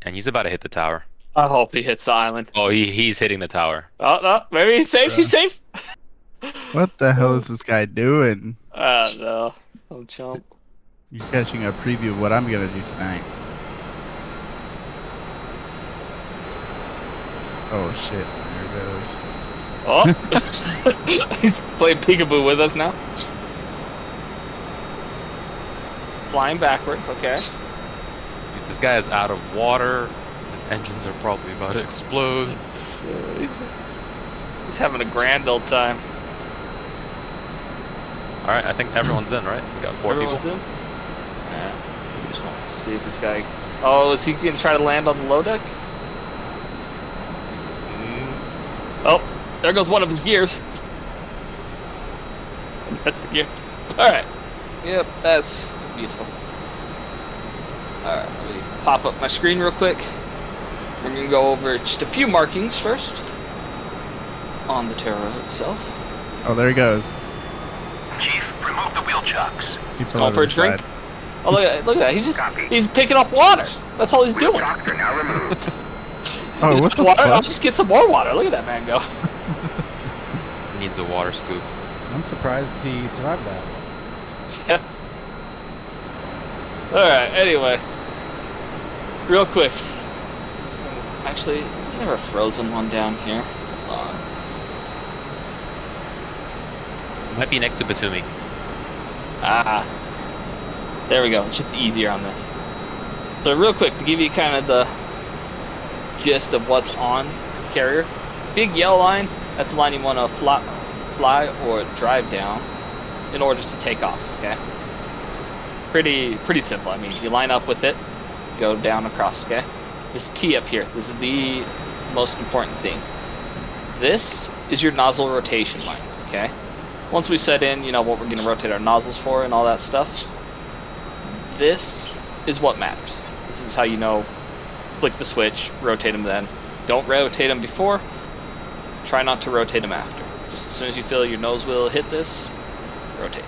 And he's about to hit the tower. I hope he hits the island. Oh, he's hitting the tower. Oh, no, maybe he's safe. He's Bruh. safe. What the hell is this guy doing? No. Oh, chump. You're catching a preview of what I'm gonna do tonight. Oh shit, there it goes. Oh, he's playing peekaboo with us now. Flying backwards. Okay. Dude, this guy is out of water. His engines are probably about to explode. He's having a grand old time. All right, I think everyone's in, right? We got four people. Everyone's in? Yeah. Just want to see if this guy. Oh, is he gonna try to land on the low deck? Oh, there goes one of his gears. That's the gear. Alright. Yep, that's beautiful. Alright, let me pop up my screen real quick. We're going to go over just a few markings first on the Terra itself. Oh, there he goes. Chief, remove the wheel chocks. He's Going for a drink. Oh, look at that. He's picking up water. That's all he's doing. Chocks are now removed. Oh, what the water? I'll fuck? just get some more water. Look at that man go. He needs a water scoop. I'm surprised he survived that. Yeah. Alright, anyway. Real quick. Actually, is there ever a frozen one down here? Hold on. Might be next to Batumi. Ah. There we go. It's just easier on this. So real quick, to give you kind of the gist of what's on Carrier. Big yellow line, that's the line you want to fly or drive down in order to take off, okay? Pretty simple. I mean, you line up with it, go down across, okay? This key up here, this is the most important thing. This is your nozzle rotation line, okay? Once we set in, you know, what we're going to rotate our nozzles for and all that stuff, this is what matters. This is how you know, flick the switch, rotate them then. Don't rotate them before, try not to rotate them after. Just as soon as you feel your nose wheel hit this, rotate.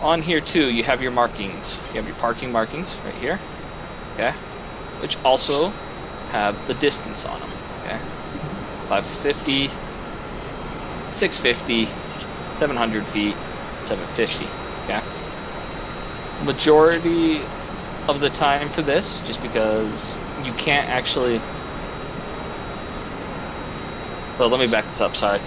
On here too, you have your markings. You have your parking markings right here, okay? Which also have the distance on them, okay? 550, 650, 700 feet, 750, okay? Majority of the time for this, just because you can't actually... Well, let me back this up, sorry.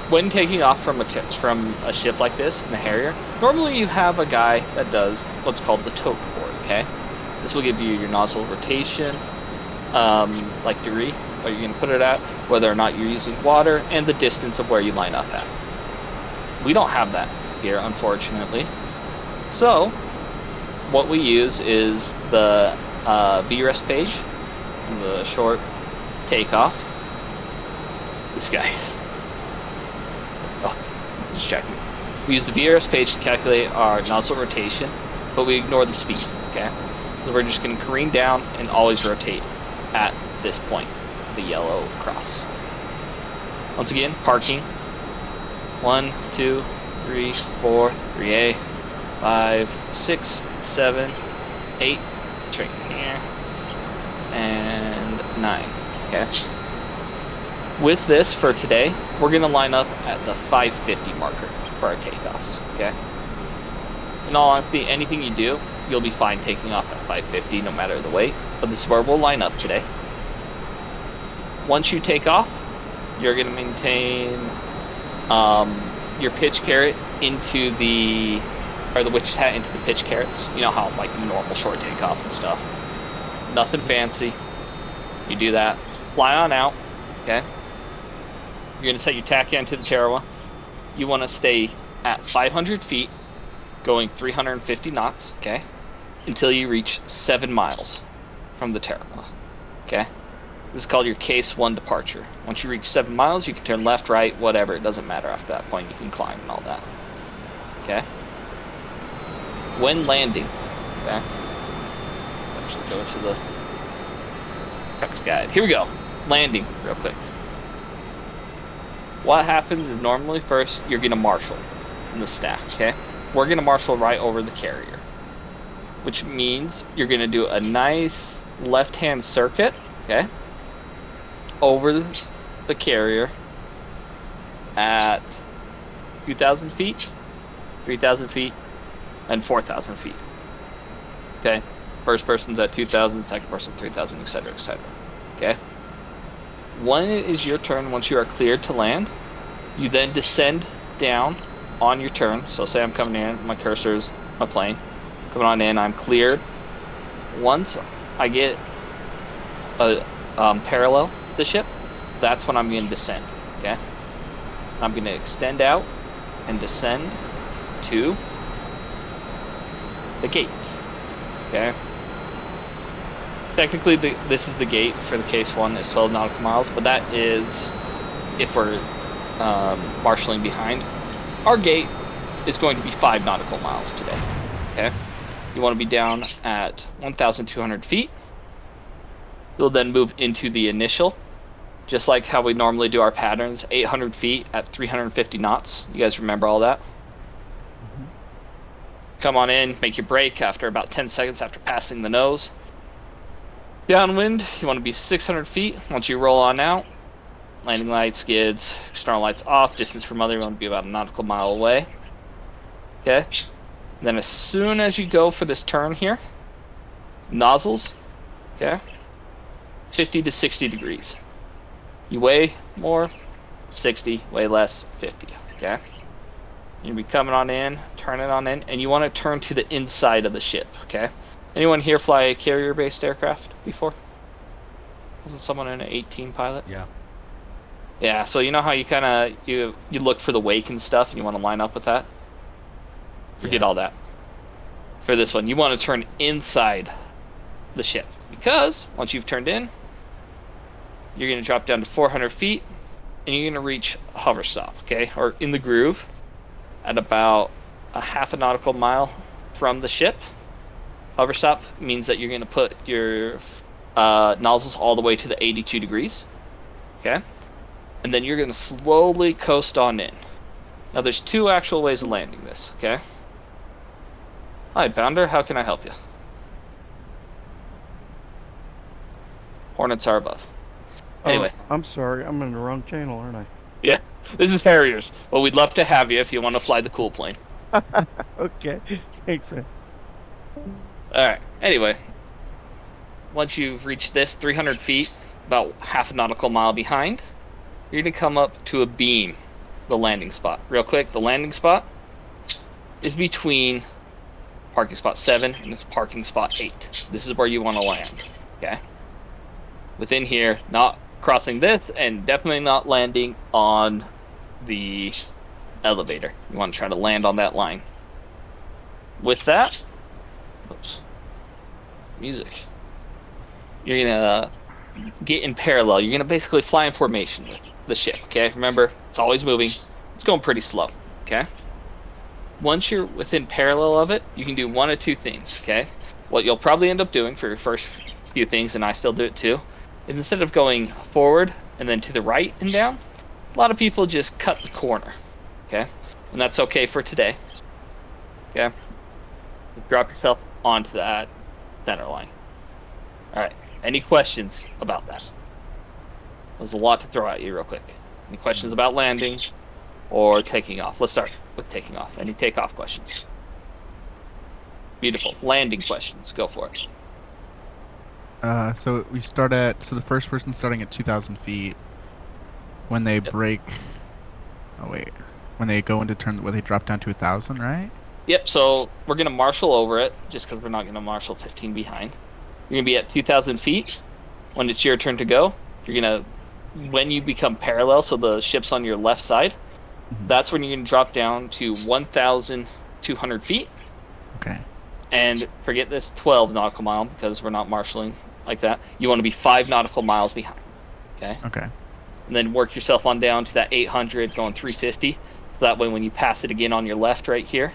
When taking off from a ship like this, in the Harrier, normally you have a guy that does what's called the toke board, okay? This will give you your nozzle rotation, like degree, where you're going to put it at, whether or not you're using water, and the distance of where you line up at. We don't have that here, unfortunately. So, what we use is the VRES page, the short takeoff. This guy. Oh, just checking. We use the VRS page to calculate our nozzle rotation, but we ignore the speed, okay? So we're just going to careen down and always rotate at this point, the yellow cross. Once again, parking. 1, 2, 3, 4, 3A, 5, 6, 7, 8, straight in here, and 9, okay? With this, for today, we're going to line up at the 550 marker for our takeoffs, okay? In all honesty, anything you do, you'll be fine taking off at 550 no matter the weight, but this is where we'll line up today. Once you take off, you're going to maintain your pitch carrot into the, or the witch's hat into the pitch carrots. You know how, like, normal short takeoff and stuff. Nothing fancy. You do that. Fly on out, okay? You're going to set your tachyon to the Tarawa. You want to stay at 500 feet, going 350 knots, okay? Until you reach 7 miles from the Tarawa, okay? This is called your case 1 departure. Once you reach 7 miles, you can turn left, right, whatever. It doesn't matter after that point. You can climb and all that, okay? When landing, okay? Let's actually go to the text guide. Here we go. Landing, real quick. What happens is normally first you're going to marshal in the stack, okay? We're going to marshal right over the carrier, which means you're going to do a nice left-hand circuit, okay, over the carrier at 2,000 feet, 3,000 feet, and 4,000 feet. Okay, first person's at 2,000, second person 3,000, etc., etc. Okay. When it is your turn, once you are cleared to land, you then descend down on your turn. So say I'm coming in, my cursor's my plane, coming on in, I'm cleared. Once I get a parallel the ship, that's when I'm going to descend. Okay, I'm going to extend out and descend to the gate. Okay. Technically, this is the gate for the case 1 is 12 nautical miles, but that is if we're marshalling behind. Our gate is going to be 5 nautical miles today. Okay. You want to be down at 1,200 feet. You'll then move into the initial, just like how we normally do our patterns, 800 feet at 350 knots. You guys remember all that? Mm-hmm. Come on in, make your brake after about 10 seconds after passing the nose. Downwind, you want to be 600 feet. Once you roll on out, landing lights, skids, external lights off. Distance from other, you want to be about a nautical mile away. Okay. Then as soon as you go for this turn here, nozzles, okay, 50 to 60 degrees. You weigh more, 60, way less, 50, okay? You'll be coming on in, turning on in, and you want to turn to the inside of the ship, okay? Anyone here fly a carrier-based aircraft before? Wasn't someone an 18 pilot? Yeah. Yeah, so you know how you kind of, you look for the wake and stuff, and you want to line up with that? Forget all that. For this one, you want to turn inside the ship, because once you've turned in, you're going to drop down to 400 feet, and you're going to reach hover stop, okay? Or in the groove at about a half a nautical mile from the ship. Hover stop means that you're going to put your nozzles all the way to the 82 degrees, okay? And then you're going to slowly coast on in. Now, there's 2 actual ways of landing this, okay? Hi, Pounder. How can I help you? Hornets are above. Anyway. Oh, I'm sorry. I'm in the wrong channel, aren't I? Yeah, this is Harriers. Well, we'd love to have you if you want to fly the cool plane. Okay. Thanks, man. Alright, anyway. Once you've reached this 300 feet, about half a nautical mile behind, you're going to come up to a beam, the landing spot. Real quick, the landing spot is between parking spot 7 and it's parking spot 8. This is where you want to land, okay? Within here, not crossing this, and definitely not landing on the elevator. You want to try to land on that line. With that, oops, music. You're gonna get in parallel. You're gonna basically fly in formation with the ship. Okay, remember it's always moving. It's going pretty slow. Okay. Once you're within parallel of it, you can do one of 2 things. Okay. What you'll probably end up doing for your first few things, and I still do it too, is instead of going forward and then to the right and down, a lot of people just cut the corner. Okay, and that's okay for today. Okay. Drop yourself onto that center line. Alright, any questions about that? There's a lot to throw at you real quick. Any questions about landing or taking off? Let's start with taking off. Any takeoff questions? Beautiful. Landing questions. Go for it. So we start at, so the first person starting at 2,000 feet, when they brake, oh wait, when they go into turn, when they drop down to 1,000, right? Yep, so we're going to marshal over it, just because we're not going to marshal 15 behind. You're going to be at 2,000 feet. When it's your turn to go, you're going to, when you become parallel, so the ship's on your left side, that's when you're going to drop down to 1,200 feet. Okay. And forget this 12 nautical mile, because we're not marshaling like that. You want to be 5 nautical miles behind. Okay? Okay. And then work yourself on down to that 800, going 350. So that way when you pass it again on your left right here,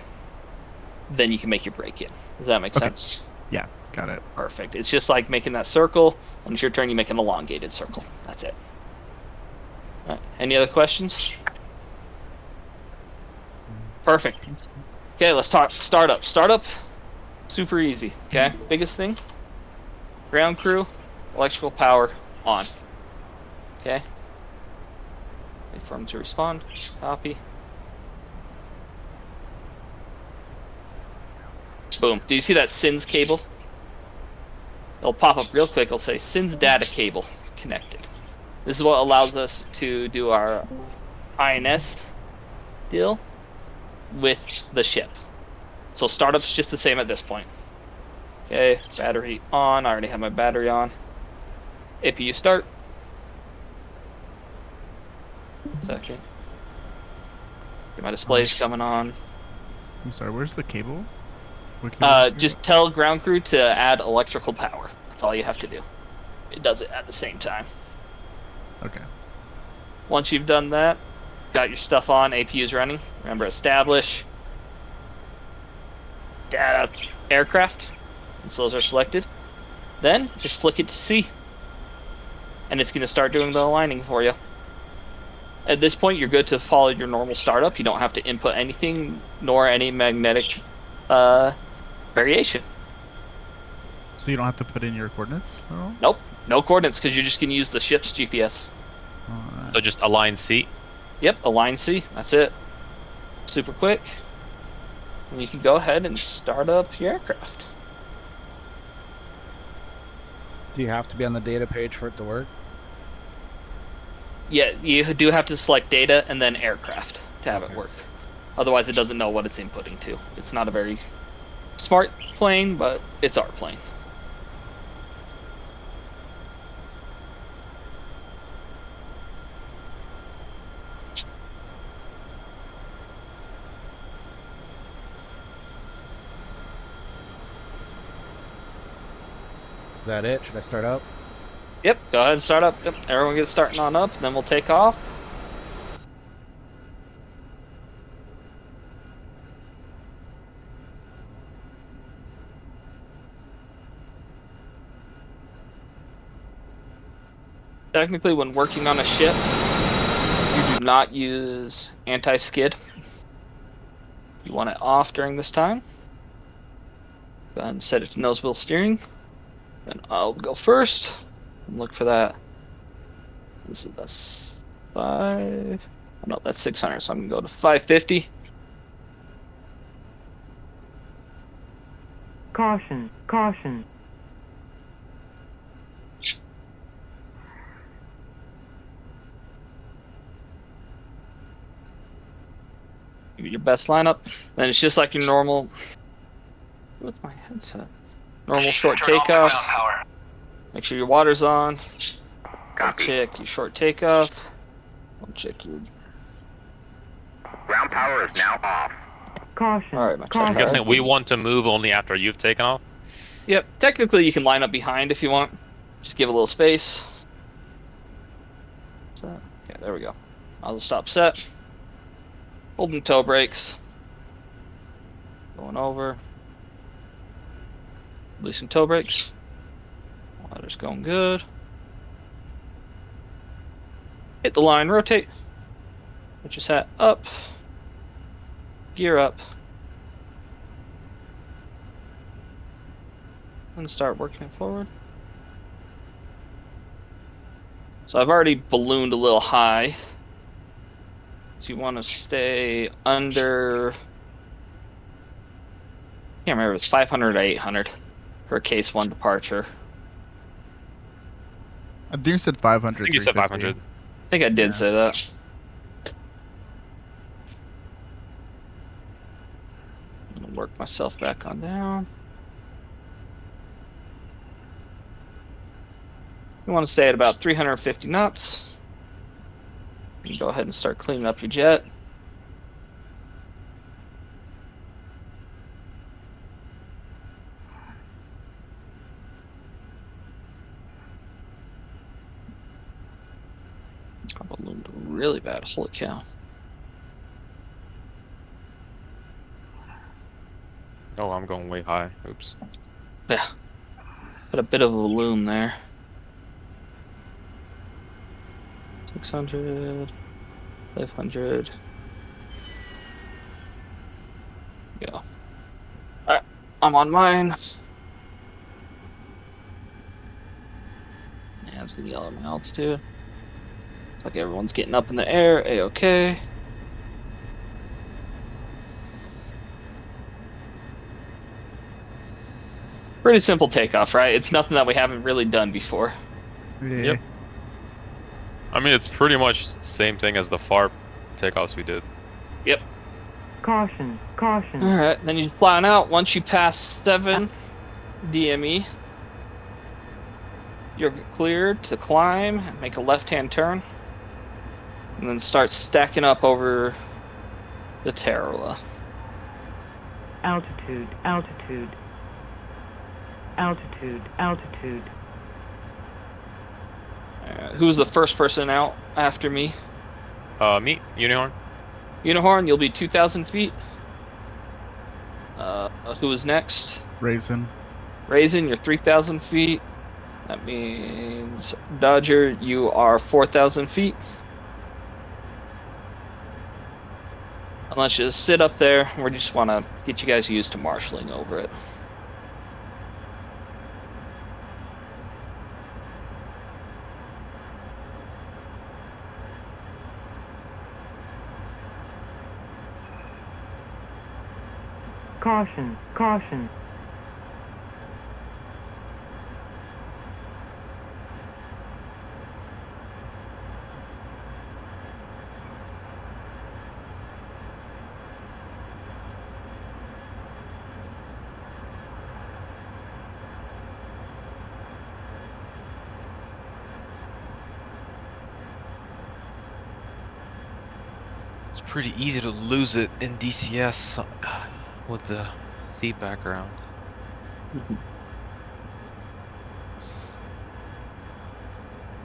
then you can make your break in. Does that make sense? Yeah, got it. Perfect. It's just like making that circle. When it's your turn, you make an elongated circle. That's it. All right. Any other questions? Perfect. Okay, let's talk startup. Startup, super easy. Okay, biggest thing, Ground crew, electrical power on. Okay. Wait for him to respond. Copy. Boom. Do you see that SINS cable? It'll pop up real quick. It'll say SINS data cable connected. This is what allows us to do our INS deal with the ship. So startup's just the same at this point. Okay, battery on. I already have my battery on. APU start. Second. Get my displays coming on. I'm sorry, where's the cable? What cable is it? Just tell ground crew to add electrical power. That's all you have to do. It does it at the same time. Okay. Once you've done that, got your stuff on, APU's running. Remember, establish data aircraft. Once those are selected, then just flick it to C. And it's going to start doing the aligning for you. At this point, you're good to follow your normal startup. You don't have to input anything, nor any magnetic variation. So you don't have to put in your coordinates at all? Nope, no coordinates, because you're just going to use the ship's GPS. Alright. So just align C. Yep, align C, that's it. Super quick. And you can go ahead and start up your aircraft. Do you have to be on the data page for it to work? Yeah, you do have to select data and then aircraft to have it work. Otherwise, it doesn't know what it's inputting to. It's not a very smart plane, but it's our plane. Is that it? Should I start up? Yep, go ahead and start up. Yep, everyone gets starting on up, and then we'll take off. Technically, when working on a ship, you do not use anti-skid. You want it off during this time. Go ahead and set it to nose wheel steering. Then I'll go first and look for that. This is that's 5. Oh, no, that's 600, so I'm gonna go to 550. Caution, caution. Give it your best lineup. Then it's just like your normal. What's my headset? Normal short Turn off the takeoff. ground power. Make sure your water's on. Copy. Check your short takeoff. We'll check your. Ground power is now off. Caution. All right, my check. caution. I'm guessing we want to move only after you've taken off. Yep. Technically, you can line up behind if you want. Just give a little space. So, okay, there we go. I'll stop set. Holding toe brakes. Going over. Releasing toe brakes. Water's going good. Hit the line, rotate. Put your hat up. Gear up. And start working it forward. So I've already ballooned a little high. So you want to stay under. I can't remember if it's 500 or 800 for case 1 departure. I think you said 500. I think you said 500. I think I did Yeah. say that. I'm gonna work myself back on down. You want to stay at about 350 knots. You can go ahead and start cleaning up your jet. I ballooned really bad. Holy cow. Oh, I'm going way high. Oops. Yeah. Put a bit of a balloon there. 600. 500. Go. Alright. I'm on mine. It's gonna yell at my altitude. Looks like everyone's getting up in the air. A-okay. Pretty simple takeoff, right? It's nothing that we haven't really done before. Yeah. Yep. I mean, it's pretty much the same thing as the FAR takeoffs we did. Yep. Caution. Caution. Alright, then you fly on out. Once you pass 7 DME, you're cleared to climb and make a left-hand turn. And then start stacking up over the Terra. Altitude. Altitude. Altitude. Altitude. Who's the first person out after me? Me, Unihorn. Unihorn, you'll be 2,000 feet. Who is next? Raisin. Raisin, you're 3,000 feet. That means Dodger, you are 4,000 feet. And let's just sit up there. We just want to get you guys used to marshalling over it. Caution. Caution. It's pretty easy to lose it in DCS with the sea background.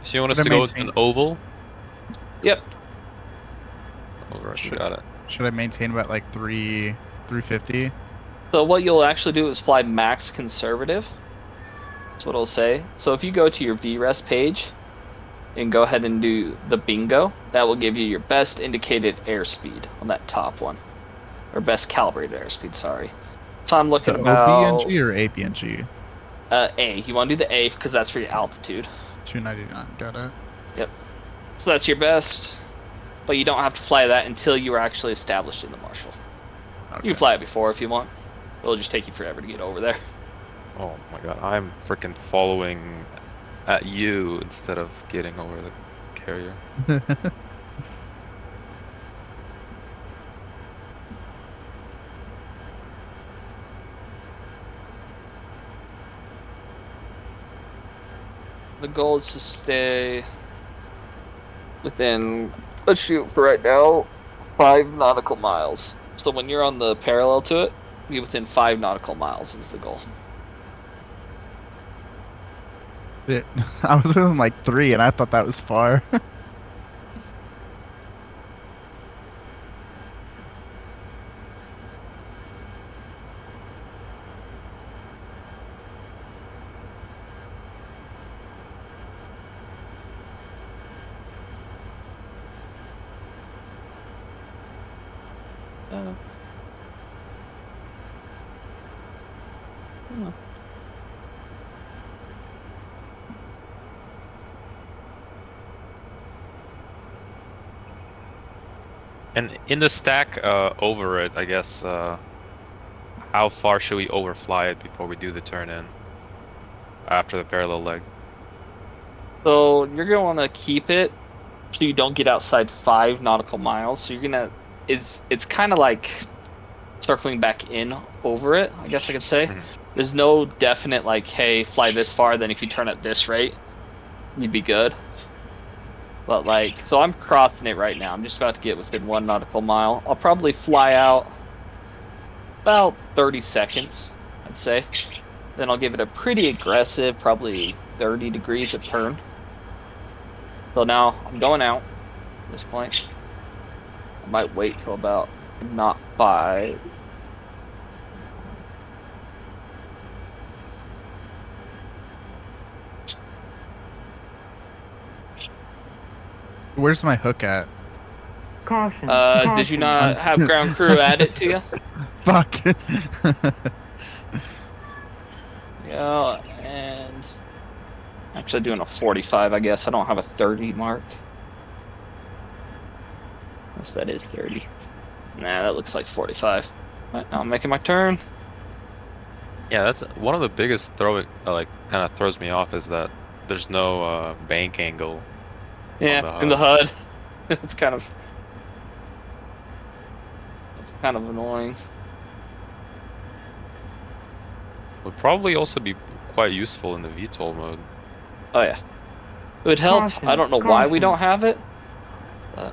So you want us Should I to go to maintain- an oval? Yep. Over, you got it. Should I maintain about like 350? So what you'll actually do is fly max conservative. That's what it'll say. So if you go to your VRES page and go ahead and do the bingo, that will give you your best indicated airspeed on that top one. Or best calibrated airspeed, sorry. So I'm looking The about OBNG or ABNG? A. You want to do the A because that's for your altitude. 299. Got it. Yep. So that's your best, but you don't have to fly that until you are actually established in the Marshal. Okay. You can fly it before if you want. It'll just take you forever to get over there. Oh my god, I'm freaking following at you instead of getting over the carrier. The goal is to stay within, let's shoot for right now, 5 nautical miles. So when you're on the parallel to it, be within 5 nautical miles is the goal. I was within like 3 and I thought that was far. And in the stack over it, I guess, how far should we overfly it before we do the turn in? After the parallel leg. So you're gonna want to keep it so you don't get outside 5 nautical miles. So you're gonna, it's kind of like circling back in over it, I guess I could say. Mhm. There's no definite like, hey, fly this far, then if you turn at this rate, you'd be good. But like, so I'm crossing it right now. I'm just about to get within 1 nautical mile. I'll probably fly out about 30 seconds, I'd say. Then I'll give it a pretty aggressive, probably 30 degrees of turn. So now I'm going out at this point. I might wait till about not 5. Where's my hook at? Caution. Did you caution. not have ground crew add it to you? Fuck. Yeah, and Actually doing a 45, I guess. I don't have a 30 mark. Unless that is 30. Nah, that looks like 45. Right, now I'm making my turn. Yeah, that's one of the biggest kind of throws me off is that there's no bank angle on the Yeah, in the HUD. HUD. It's kind of annoying. Would probably also be quite useful in the VTOL mode. Oh yeah. It would help. Caution, I don't know why we caution. don't have it. But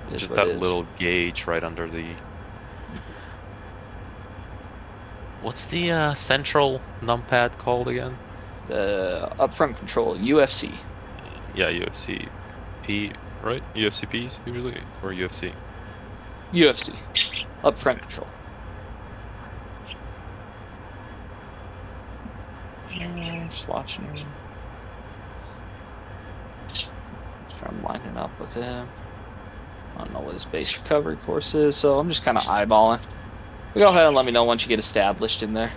it is Just what it that is. little gauge right under the. What's the central numpad called again? The upfront control, UFC. Yeah, UFC P, right? UFC Ps usually, or UFC. UFC. Upfront control. Just watching him. I'm lining up with him. I don't know what his base recovery course is, so I'm just kind of eyeballing. But go ahead and let me know once you get established in there.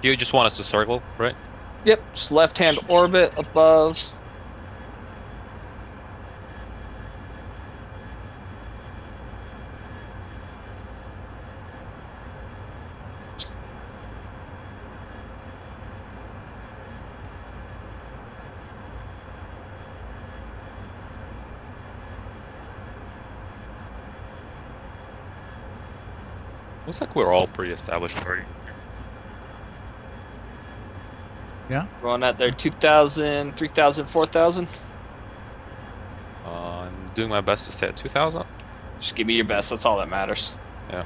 You just want us to circle, right? Yep, just left-hand orbit above. Looks like we're all pretty established already. Yeah. Going at there 2,000, 3,000, 4,000. I'm doing my best to stay at 2,000. Just give me your best. That's all that matters. Yeah.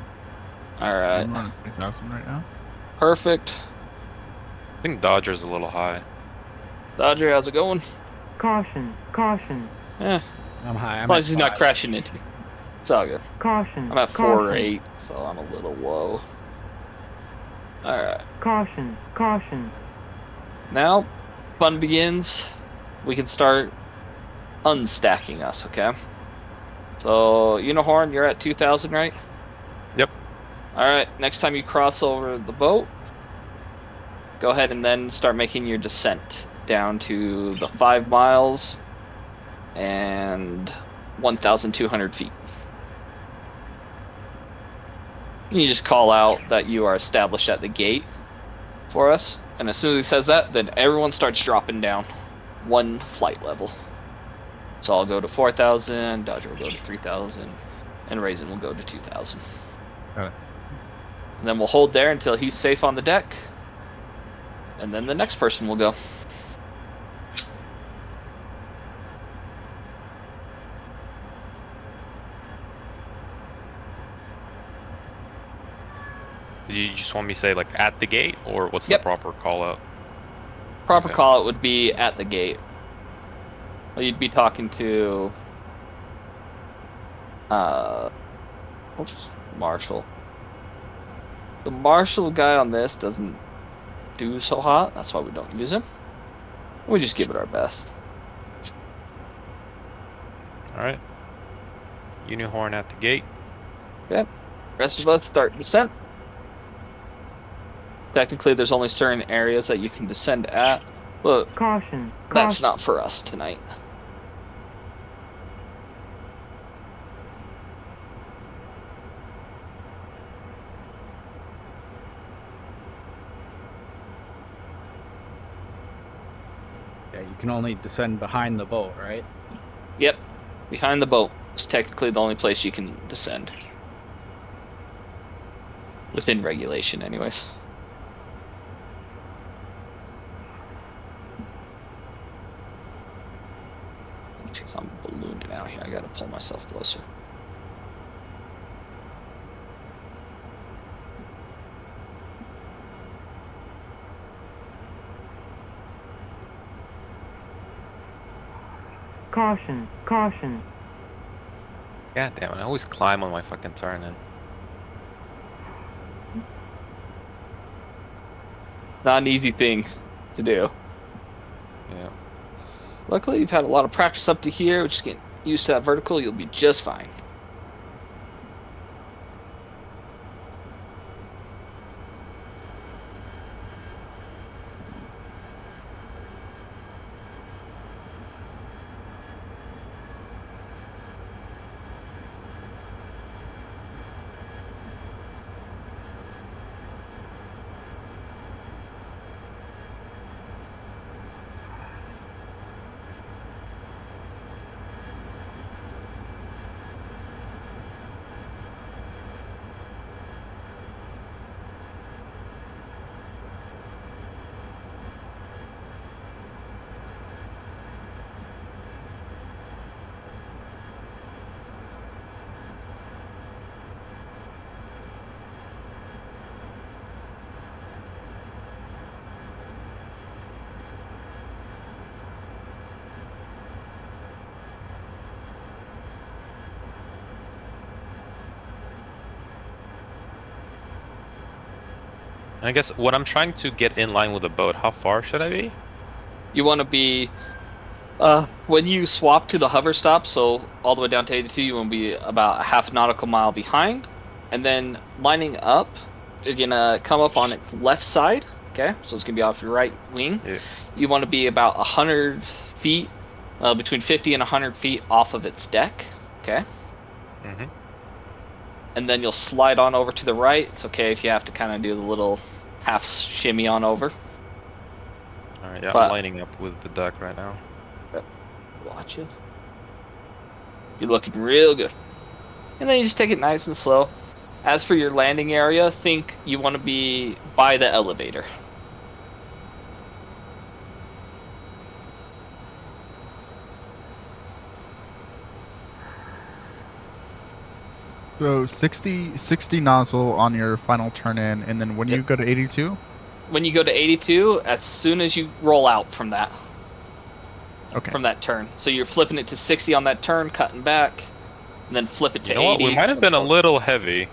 Alright. I'm running 3,000 right now. Perfect. I think Dodger's a little high. Dodger, how's it going? Caution, caution, Yeah. I'm high. As I'm long at as he's not 5. crashing into me. It's all good. caution. I'm at 4 caution, or 8, so I'm a little low. Alright. Caution, caution. Now, fun begins. We can start unstacking us, okay? So, Unihorn, you're at 2,000, right? Yep. Alright, next time you cross over the boat, go ahead and then start making your descent down to the 5 miles and 1,200 feet. You just call out that you are established at the gate for us, and as soon as he says that, then everyone starts dropping down one flight level. So I'll go to 4,000, Dodger will go to 3,000, and Raisin will go to 2,000. Got it. And then we'll hold there until he's safe on the deck, and then the next person will go. You just want me to say like at the gate, or what's Yep. the proper call out? Proper Okay. call out would be at the gate. Well, you'd be talking to Marshall. The Marshall guy on this doesn't do so hot, that's why we don't use him. We just give it our best. All right. Unihorn at the gate. Okay. Rest of us start descent. Technically, there's only certain areas that you can descend at, but Caution, that's caution. not for us tonight. Yeah, you can only descend behind the boat, right? Yep. Behind the boat is technically the only place you can descend. Within regulation, anyways. Because I'm ballooning out here, I gotta pull myself closer. Caution, caution. God damn it! I always climb on my fucking turn in. Not an easy thing to do. Yeah. Luckily, you've had a lot of practice up to here. Just get used to that vertical, you'll be just fine. I guess when I'm trying to get in line with the boat, how far should I be? You want to be when you swap to the hover stop, so all the way down to 82, you want to be about a half nautical mile behind, and then lining up, you're gonna come up on its left side. Okay, so it's gonna be off your right wing. Yeah. You want to be about 100 feet, between 50 and 100 feet off of its deck. Okay. Mm-hmm. And then you'll slide on over to the right. It's okay if you have to kind of do the little half shimmy on over. All right, yeah, But- I'm lining up with the deck right now. Watch it. You're looking real good. And then you just take it nice and slow. As for your landing area, think you want to be by the elevator. So 60 nozzle on your final turn in, and then when you go to 82? When you go to 82, as soon as you roll out from that Okay. from that turn. So you're flipping it to 60 on that turn, cutting back, and then flip it to You know 80. what? We might have been a Slow. little heavy,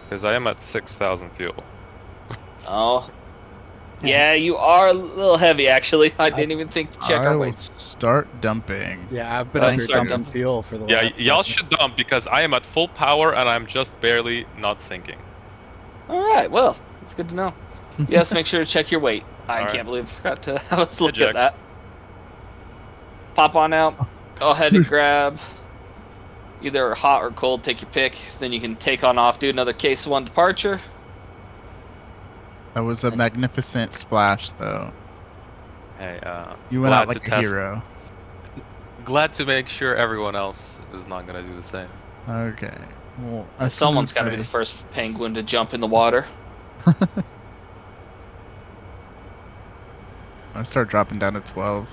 because I am at 6,000 fuel. Oh. Yeah, you are a little heavy, actually. I didn't even think to check I our will weights. start dumping. Yeah, I've been Oh, up here sorry, dumping dude. fuel for the Yeah, last. y'all fucking- should dump, because I am at full power and I'm just barely not sinking. All right, well, that's good to know. Yes, make sure to check your weight. I All can't right. believe I forgot to have us look Jack. at that. Pop on out. Go ahead and grab either hot or cold. Take your pick. Then you can take on off. Do another case 1 departure. That was a magnificent splash, though. Hey, You went glad out like to a test. hero. Glad to make sure everyone else is not gonna do the same. Okay. Well, as soon Someone's as got to be I- the first penguin to jump in the water. I start dropping down to 12.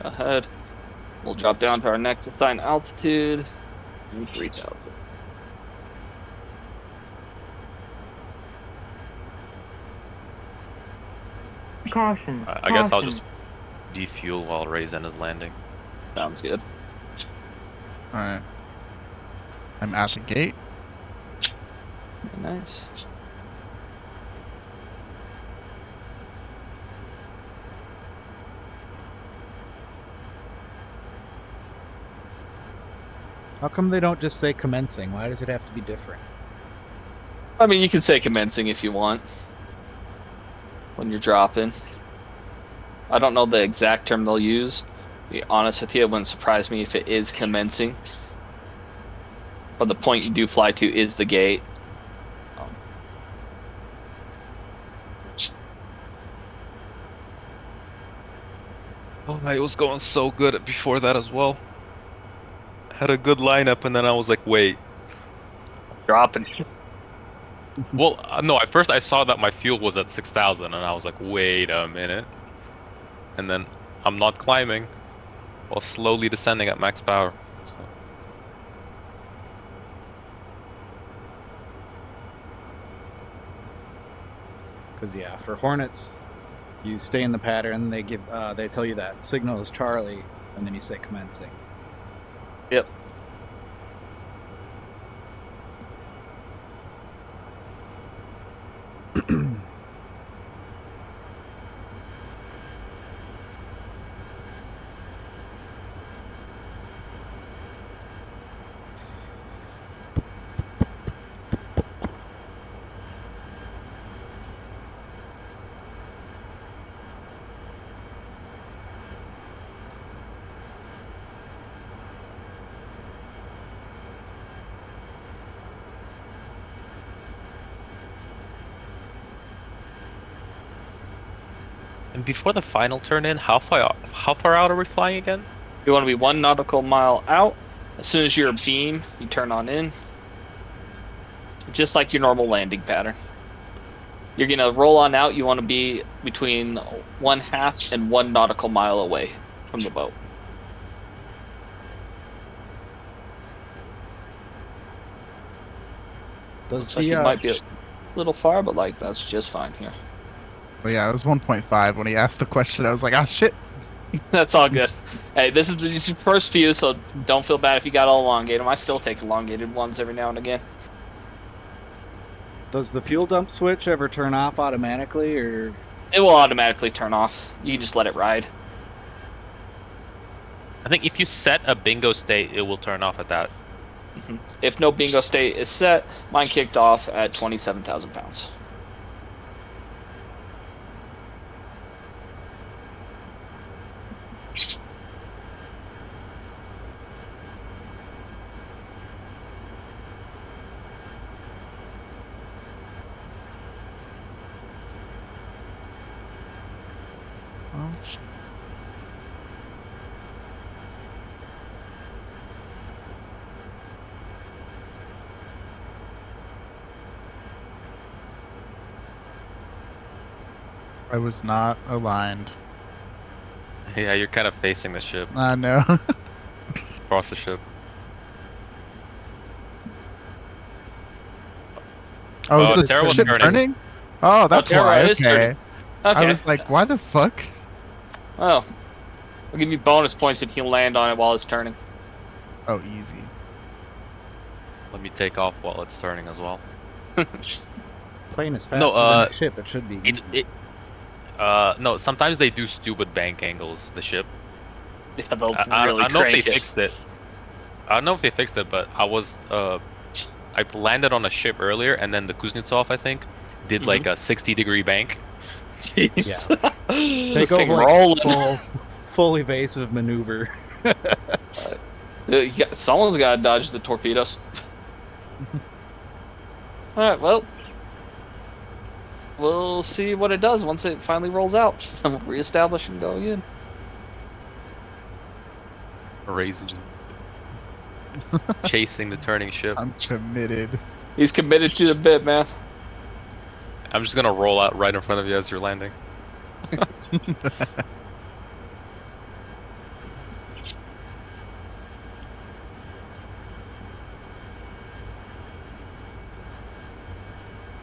Go ahead. We'll drop down to our next assigned altitude. 3,000. Caution. I guess I'll caution. just defuel while Raisin is landing. Sounds good. Alright. I'm at the gate. Nice. How come they don't just say commencing? Why does it have to be different? I mean, you can say commencing if you want. When you're dropping. I don't know the exact term they'll use. To be honest with you, it wouldn't surprise me if it is commencing. But the point you do fly to is the gate. Oh, it was going so good before that as well. Had a good lineup, and then I was like, wait. Dropping. Well, no, at first I saw that my fuel was at 6,000, and I was like, wait a minute. And then I'm not climbing, while slowly descending at max power. So. Because yeah, for Hornets, you stay in the pattern. They give, they tell you that signal is Charlie, and then you say commencing. Yep. And before the final turn in, how far out are we flying again? You want to be 1 nautical mile out. As soon as you're a beam, you turn on in. Just like your normal landing pattern. You're going to roll on out. You want to be between 1/2 and 1 nautical mile away from the boat. Does Looks like the you might be a little far, but like that's just fine here. But yeah, it was 1.5 when he asked the question. I was like, ah, shit. That's all good. Hey, this is your first few, so don't feel bad if you got to elongate them. I still take elongated ones every now and again. Does the fuel dump switch ever turn off automatically, or It will automatically turn off. You can just let it ride. I think if you set a bingo state, it will turn off at that. If no bingo state is set, mine kicked off at 27,000 pounds. Oh, shit. I was not aligned. Yeah, you're kind of facing the ship, I know. across the ship. Oh, Oh, the Terra was ship turning. turning? Oh, that's Terra why. is turning. Okay. Okay. I was like, why the fuck? Oh. I'll give you bonus points if you land on it while it's turning. Oh, easy. Let me take off while it's turning as well. plane is faster No, than a ship? It should be easy. No, sometimes they do stupid bank angles, the ship. Yeah, they'll I really don't know if crank they it. fixed it. I don't know if they fixed it, but I landed on a ship earlier, and then the Kuznetsov, I think, did like a 60-degree bank. Jeez. They go Thing like rolling. full evasive maneuver. Someone's got to dodge the torpedoes. Alright, well. We'll see what it does once it finally rolls out. We'll reestablish and go again. Raisin chasing the turning ship. I'm committed. He's committed to the bit, man. I'm just gonna roll out right in front of you as you're landing.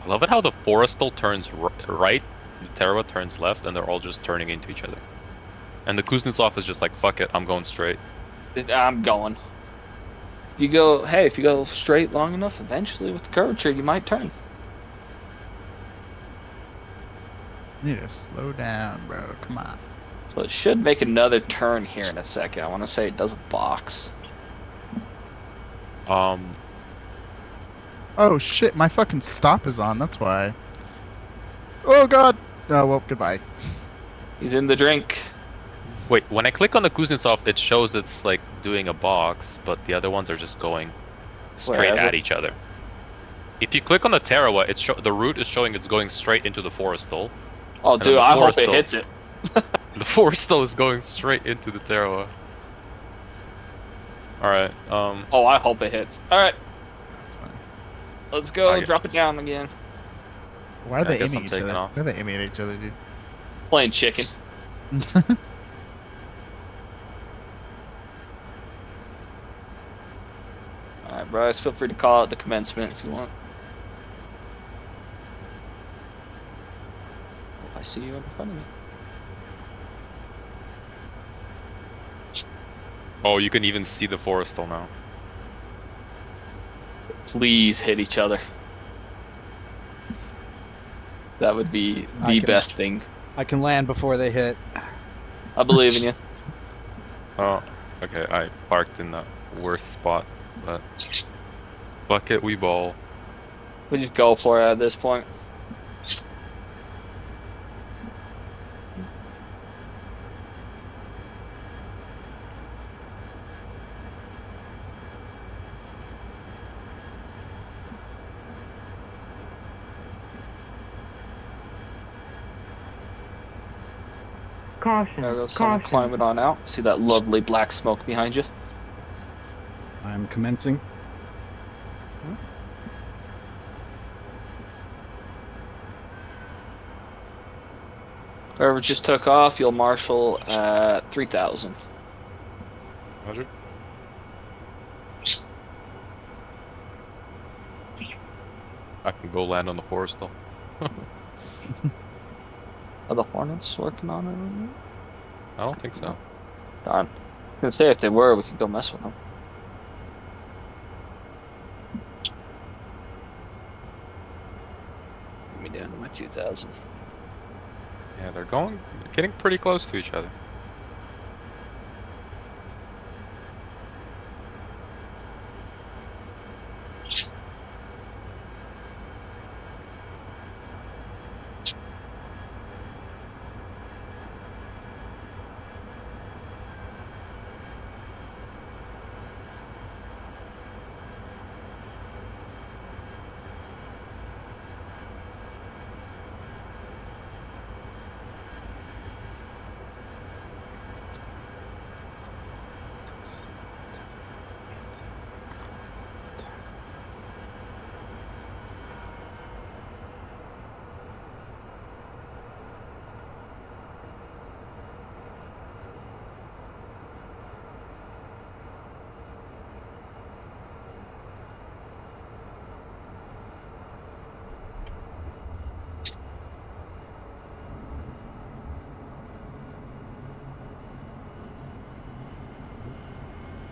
I love it how the Forrestal turns right, the Terra turns left, and they're all just turning into each other. And the Kuznetsov is just like, fuck it, I'm going straight. I'm going. If you go straight long enough, eventually with the curvature, you might turn. You need to slow down, bro. Come on. So it should make another turn here in a second. I want to say it does a box. Oh shit, my fucking stop is on, that's why. Oh god! Oh, well, goodbye. He's in the drink. Wait, when I click on the Kuznetsov, it shows it's like doing a box, but the other ones are just going straight Wherever. at each other. If you click on the Terrawa, the route is showing it's going straight into the Forrestal. Oh, And then dude, the I hope it Forrestal- hits it. The Forrestal is going straight into the Terrawa. Alright, Oh, I hope it hits. Alright, That's fine. let's go. Okay. Drop it down again. Why are Yeah, I they guess aiming I'm each taking other? off. Why are they aiming at each other, dude? Playing chicken. Alright, Bryce, feel free to call it the commencement if you want. I see you in front of me. Oh, you can even see the Forrestal now. Please hit each other. That would be the best thing. I can land before they hit. I believe in you. Oh, okay, I parked in the worst spot, but fuck it, we ball. We just go for it at this point. Caution. There goes someone Caution. climbing on out. See that lovely black smoke behind you? I'm commencing. Whoever just took off, you'll marshal at 3,000. Roger. I can go land on the Forrestal. Are the Hornets working on it right now? I don't think so. Darn. I was gonna say if they were, we could go mess with them. me down to my 2,000. Yeah, they're getting pretty close to each other.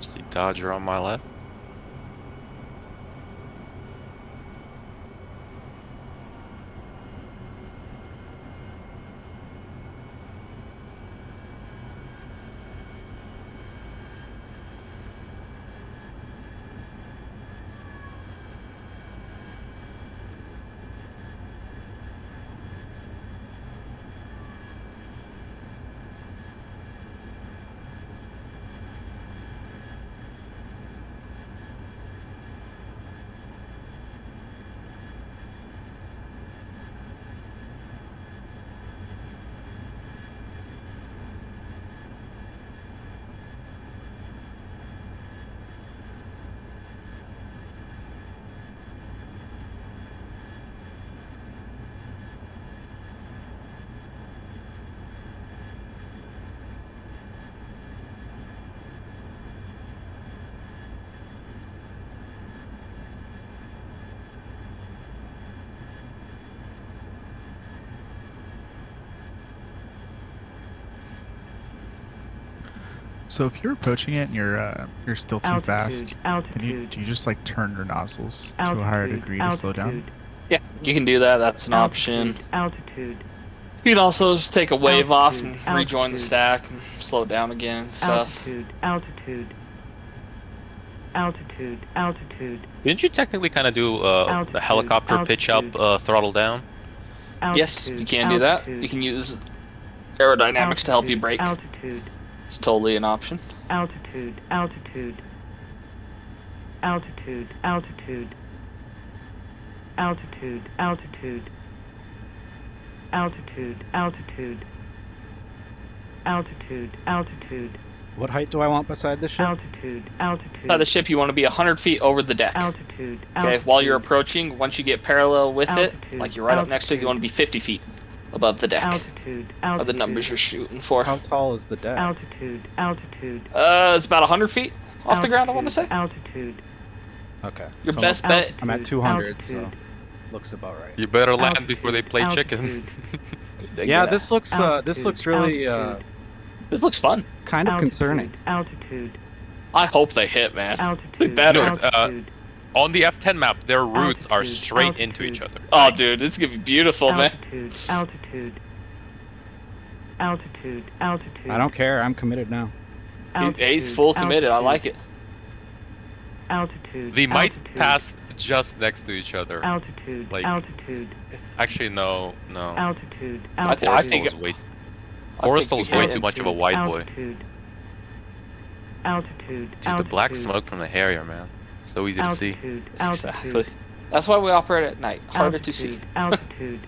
See Dodger on my left. So if you're approaching it and you're still too fast, Altitude. do you just like turn your nozzles to a higher degree to slow down? Yeah, you can do that. That's an option. Altitude. You can also just take a wave off and Altitude, rejoin the altitude. stack and slow it down again and stuff. Altitude. Didn't you technically kind of do the Altitude, helicopter pitch up, altitude. throttle down? Yes, you can do that. You can use aerodynamics to help you brake. Altitude. It's totally an option. Altitude. Altitude. Altitude. Altitude. Altitude. Altitude. Altitude. Altitude. Altitude. Altitude. What height do I want beside the ship? Altitude. Altitude. By the ship, you want to be 100 feet over the deck. Altitude. Okay, while you're approaching, once you get parallel with it, Altitude, like you're right up next to it, you want to be 50 feet above the deck. Altitude. Are the numbers you're shooting for. How tall is the deck? Altitude. Altitude. It's about 100 feet off the ground, I want to say. Altitude. Okay. Your so best bet. I'm at 200, so Altitude. looks about right. You better land Altitude, before they play chicken. Yeah, this looks really This looks fun. kind of concerning. Altitude. I hope they hit, man. Altitude. better. Altitude. On the F10 map, their routes are Altitude, straight into altitude. each other. Oh, dude, this is gonna be beautiful, man. Altitude. Altitude. Altitude. Altitude. I don't care. I'm committed now. He's full committed. I like it. Altitude. They might altitude. pass just next to each other. Altitude. like- Altitude. Actually, no. Altitude. I Altitude. think Forrestal is way, I think Forrestal is we way hit too it. much of a white boy. Altitude. Altitude. Dude, the black altitude. smoke from the Harrier, man. So easy to see. Altitude. Exactly. Altitude. That's why we operate at night. Harder to see. Altitude.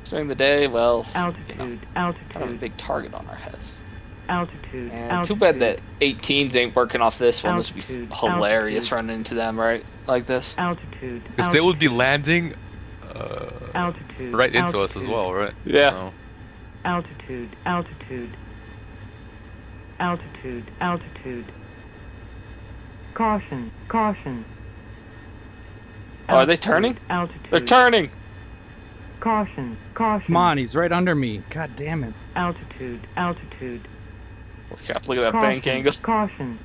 During the day, well, Altitude. you know, Altitude. kind of a big target on our heads. Altitude. And too bad that 18s ain't working off this one. This would be Altitude, hilarious altitude. running into them, right? Like this. Altitude. Because they would be landing Altitude. right into us as altitude. well, right? Yeah. So, Altitude. Altitude. Altitude. Altitude. Caution. Caution. Oh, are they turning? Altitude. They're turning! Caution. Caution. Come on, he's right under me. God damn it. Altitude. Altitude. Crap, look at that bank Caution. angle. Caution.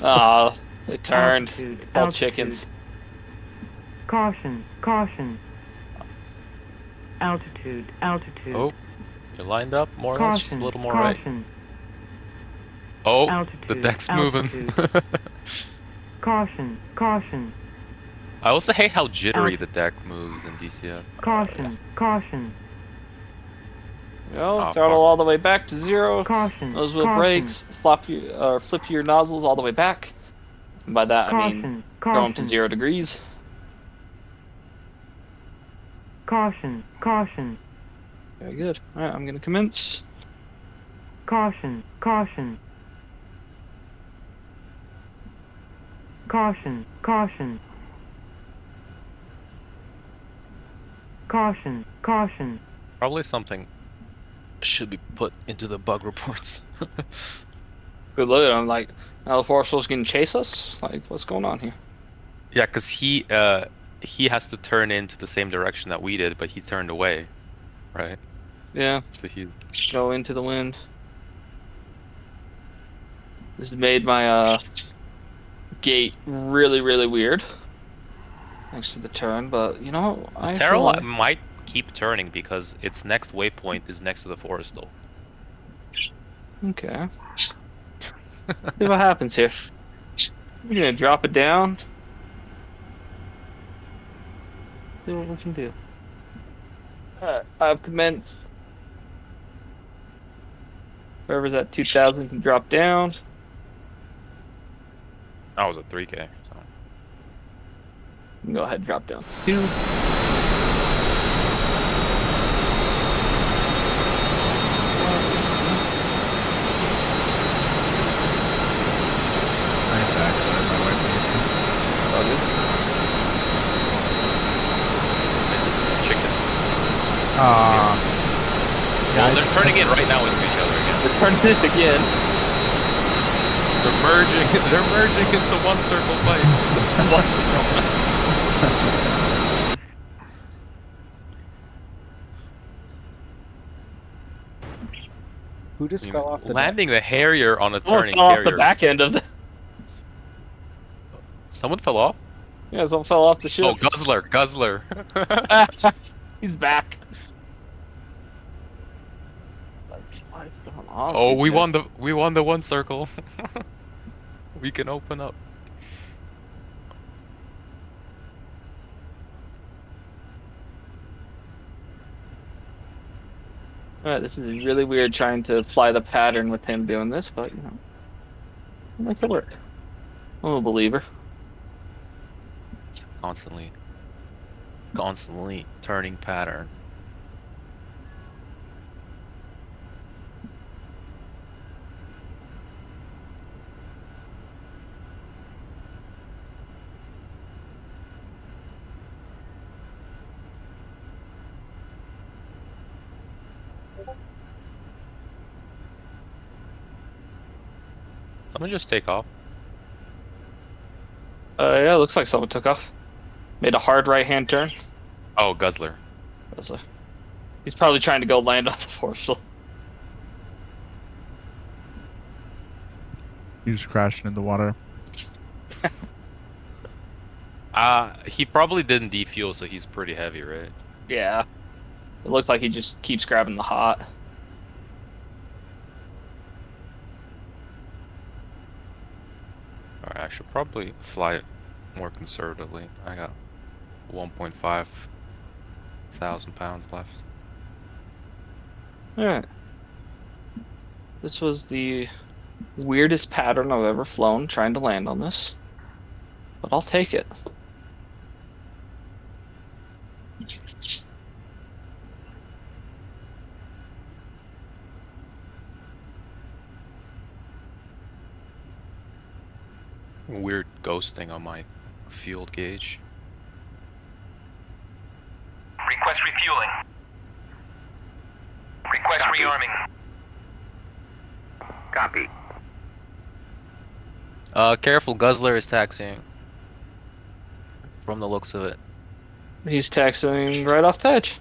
Ah, they turned. Altitude. All altitude. chickens. Caution. Caution. altitude, altitude. Oh, you're lined up more or less, just a Caution, little more right. caution, Oh, the altitude, deck's moving. altitude. Caution, caution, I also hate how jittery the deck moves in DCS. caution, caution, Go, Oh, throttle fuck. all the way back to 0. caution, Nose wheel caution, brakes, flip your nozzles all the way back. And by that I mean caution, throw them to caution, 0 degrees. caution, caution, Very good. Alright, I'm gonna commence. caution, caution, caution, caution, caution, caution, Probably something should be put into the bug reports. Good look at him, like, now the Forestal's gonna chase us? Like, what's going on here? Yeah, because he has to turn into the same direction that we did, but he turned away, right? Yeah, So he's go into the wind. This made my gate really, really weird. Thanks to the turn, but you know, the I feel Terrell like might keep turning because its next waypoint is next to the Forestal. okay. See what happens here. We're gonna drop it down. See what we can do. I've commenced. Wherever's at 2000 can drop down. That was a 3K. So You can go ahead and drop down. 2. I'm back. Sorry, my wife needs All good. chicken. Yeah, Well, they're turning it right now into each other again. Let's turn this again. They're merging. They're merging into one circle fight. Who just fell off the deck? Landing the Harrier on a Someone turning fell off carrier. the back end of the. Someone fell off? Yeah, someone fell off the ship. Oh, Guzzler. He's back. Like, what is going on? Oh, with we these guys? won the one circle. We can open up. Alright, this is really weird trying to fly the pattern with him doing this, but you know, we'll make it work. I'm a believer. Constantly turning pattern. Someone just take off. Yeah, looks like someone took off. Made a hard right-hand turn. Oh, Guzzler. He's probably trying to go land on the Forestill. You just crashed in the water. He probably didn't defuel, so he's pretty heavy, right? Yeah. It looks like he just keeps grabbing the hot. Alright, I should probably fly it more conservatively. I got 1.5 thousand pounds left. Alright. This was the weirdest pattern I've ever flown trying to land on this. But I'll take it. Weird ghosting on my field gauge. Request refueling. Request rearming. Copy. Careful, Guzzler is taxiing. From the looks of it. He's taxiing right off the edge.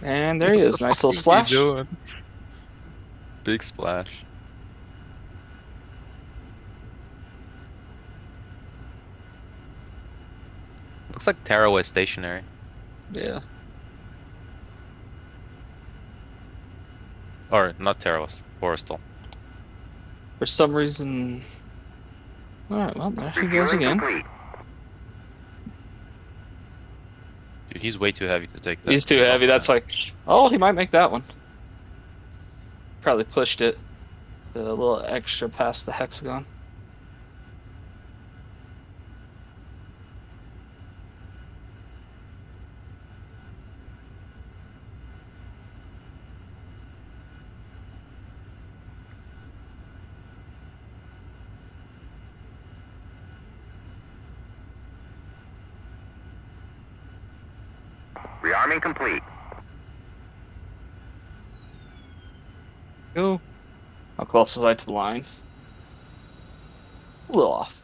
And there he is. Nice little splash. Doing? Big splash. Looks like Tearaway stationary. Yeah. Or not Tearaway, Boristal. For some reason. Alright, well, there she goes Refueling again. complete. Dude, he's way too heavy to take that. He's too heavy, that's why. Oh, he might make that one. Probably pushed it a little extra past the hexagon. Rearming complete. Go. How close was I to the lines? A little off.